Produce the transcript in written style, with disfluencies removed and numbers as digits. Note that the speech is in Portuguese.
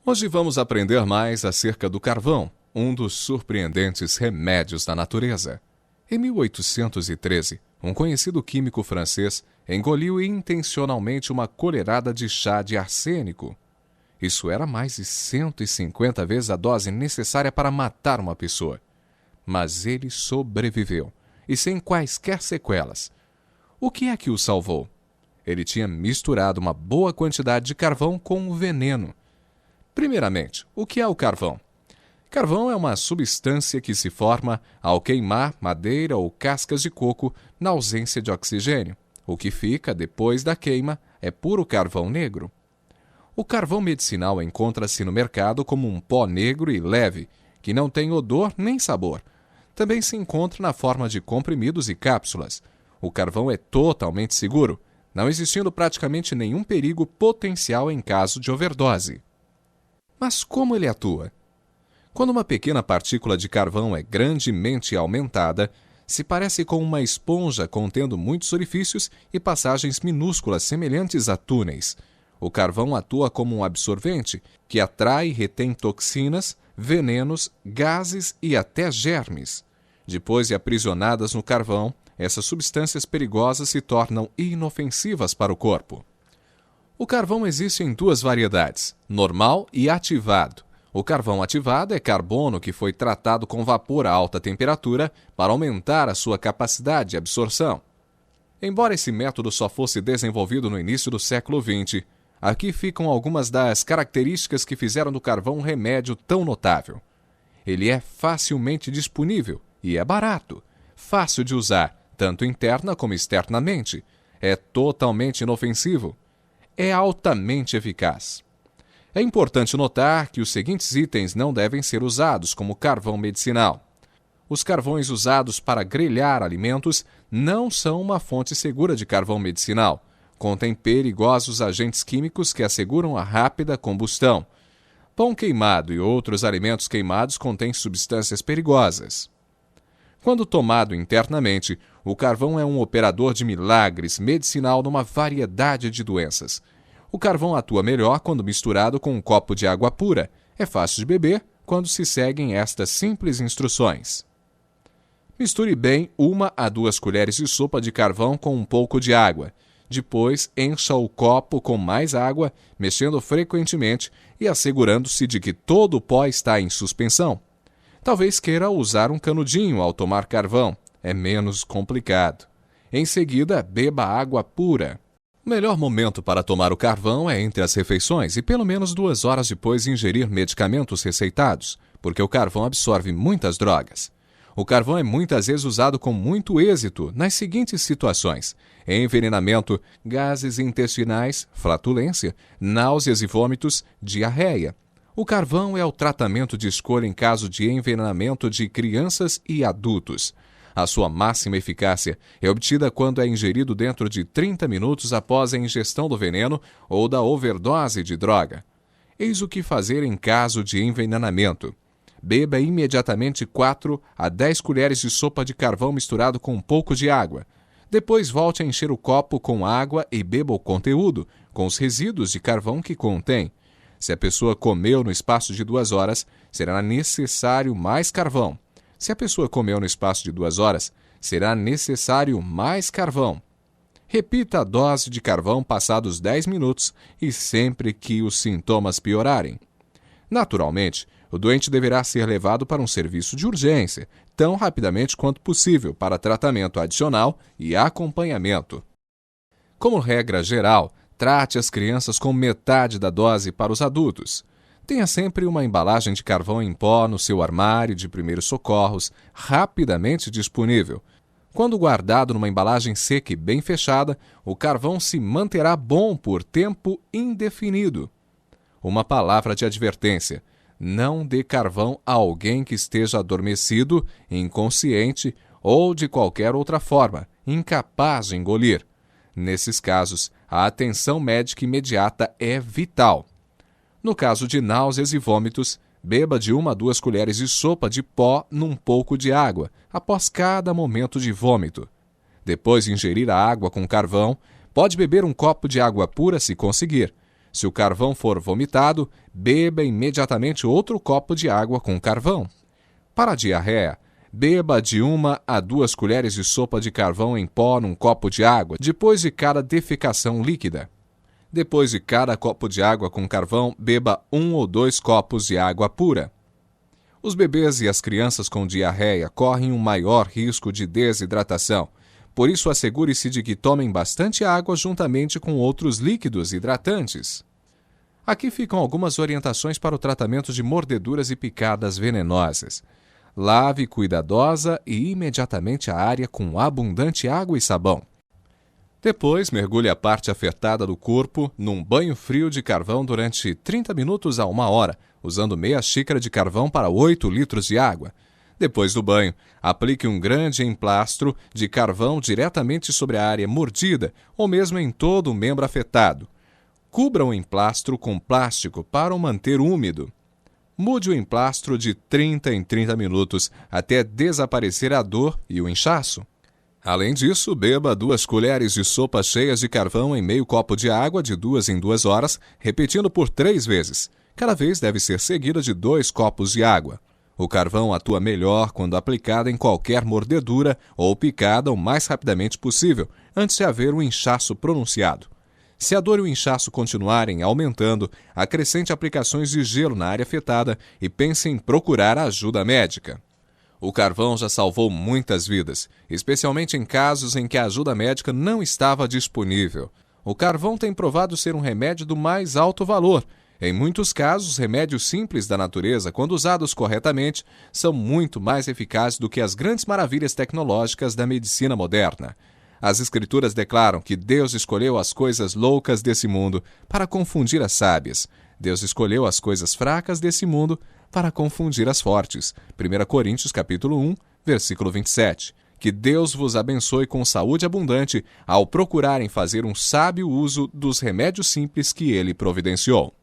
Hoje vamos aprender mais acerca do carvão, um dos surpreendentes remédios da natureza. Em 1813, um conhecido químico francês engoliu intencionalmente uma colherada de chá de arsênico. Isso era mais de 150 vezes a dose necessária para matar uma pessoa. Mas ele sobreviveu, e sem quaisquer sequelas. O que é que o salvou? Ele tinha misturado uma boa quantidade de carvão com o veneno. Primeiramente, o que é o carvão? Carvão é uma substância que se forma ao queimar madeira ou cascas de coco na ausência de oxigênio. O que fica depois da queima é puro carvão negro. O carvão medicinal encontra-se no mercado como um pó negro e leve, que não tem odor nem sabor. Também se encontra na forma de comprimidos e cápsulas. O carvão é totalmente seguro, não existindo praticamente nenhum perigo potencial em caso de overdose. Mas como ele atua? Quando uma pequena partícula de carvão é grandemente aumentada, se parece com uma esponja contendo muitos orifícios e passagens minúsculas semelhantes a túneis. O carvão atua como um absorvente, que atrai e retém toxinas, venenos, gases e até germes. Depois de aprisionadas no carvão, essas substâncias perigosas se tornam inofensivas para o corpo. O carvão existe em duas variedades, normal e ativado. O carvão ativado é carbono que foi tratado com vapor a alta temperatura para aumentar a sua capacidade de absorção. Embora esse método só fosse desenvolvido no início do século XX, aqui ficam algumas das características que fizeram do carvão um remédio tão notável. Ele é facilmente disponível e é barato, fácil de usar, tanto interna como externamente. É totalmente inofensivo. É altamente eficaz. É importante notar que os seguintes itens não devem ser usados como carvão medicinal. Os carvões usados para grelhar alimentos não são uma fonte segura de carvão medicinal. Contêm perigosos agentes químicos que asseguram a rápida combustão. Pão queimado e outros alimentos queimados contêm substâncias perigosas. Quando tomado internamente, o carvão é um operador de milagres medicinal numa variedade de doenças. O carvão atua melhor quando misturado com um copo de água pura. É fácil de beber quando se seguem estas simples instruções. Misture bem 1 a 2 colheres de sopa de carvão com um pouco de água. Depois, encha o copo com mais água, mexendo frequentemente e assegurando-se de que todo o pó está em suspensão. Talvez queira usar um canudinho ao tomar carvão. É menos complicado. Em seguida, beba água pura. O melhor momento para tomar o carvão é entre as refeições e pelo menos 2 horas depois ingerir medicamentos receitados, porque o carvão absorve muitas drogas. O carvão é muitas vezes usado com muito êxito nas seguintes situações: envenenamento, gases intestinais, flatulência, náuseas e vômitos, diarreia. O carvão é o tratamento de escolha em caso de envenenamento de crianças e adultos. A sua máxima eficácia é obtida quando é ingerido dentro de 30 minutos após a ingestão do veneno ou da overdose de droga. Eis o que fazer em caso de envenenamento. Beba imediatamente 4 a 10 colheres de sopa de carvão misturado com um pouco de água. Depois volte a encher o copo com água e beba o conteúdo, com os resíduos de carvão que contém. Se a pessoa comeu no espaço de 2 horas, será necessário mais carvão. Se a pessoa comeu no espaço de 2 horas, será necessário mais carvão. Repita a dose de carvão passados 10 minutos e sempre que os sintomas piorarem. Naturalmente, o doente deverá ser levado para um serviço de urgência, tão rapidamente quanto possível, para tratamento adicional e acompanhamento. Como regra geral, trate as crianças com metade da dose para os adultos. Tenha sempre uma embalagem de carvão em pó no seu armário de primeiros socorros, rapidamente disponível. Quando guardado numa embalagem seca e bem fechada, o carvão se manterá bom por tempo indefinido. Uma palavra de advertência: não dê carvão a alguém que esteja adormecido, inconsciente ou de qualquer outra forma, incapaz de engolir. Nesses casos, a atenção médica imediata é vital. No caso de náuseas e vômitos, beba de 1 a 2 colheres de sopa de pó num pouco de água, após cada momento de vômito. Depois de ingerir a água com carvão, pode beber um copo de água pura se conseguir. Se o carvão for vomitado, beba imediatamente outro copo de água com carvão. Para a diarreia, beba de 1 a 2 colheres de sopa de carvão em pó num copo de água, depois de cada defecação líquida. Depois de cada copo de água com carvão, beba 1 ou 2 copos de água pura. Os bebês e as crianças com diarreia correm um maior risco de desidratação. Por isso, assegure-se de que tomem bastante água juntamente com outros líquidos hidratantes. Aqui ficam algumas orientações para o tratamento de mordeduras e picadas venenosas. Lave cuidadosa e imediatamente a área com abundante água e sabão. Depois, mergulhe a parte afetada do corpo num banho frio de carvão durante 30 minutos a 1 hora, usando meia xícara de carvão para 8 litros de água. Depois do banho, aplique um grande emplastro de carvão diretamente sobre a área mordida ou mesmo em todo o membro afetado. Cubra o emplastro com plástico para o manter úmido. Mude o emplastro de 30 em 30 minutos até desaparecer a dor e o inchaço. Além disso, beba 2 colheres de sopa cheias de carvão em meio copo de água de 2 em 2 horas, repetindo por 3 vezes. Cada vez deve ser seguida de 2 copos de água. O carvão atua melhor quando aplicado em qualquer mordedura ou picada o mais rapidamente possível, antes de haver um inchaço pronunciado. Se a dor e o inchaço continuarem aumentando, acrescente aplicações de gelo na área afetada e pense em procurar ajuda médica. O carvão já salvou muitas vidas, especialmente em casos em que a ajuda médica não estava disponível. O carvão tem provado ser um remédio do mais alto valor. Em muitos casos, remédios simples da natureza, quando usados corretamente, são muito mais eficazes do que as grandes maravilhas tecnológicas da medicina moderna. As Escrituras declaram que Deus escolheu as coisas loucas desse mundo para confundir as sábias. Deus escolheu as coisas fracas desse mundo para confundir as fortes. 1 Coríntios capítulo 1, versículo 27. Que Deus vos abençoe com saúde abundante ao procurarem fazer um sábio uso dos remédios simples que Ele providenciou.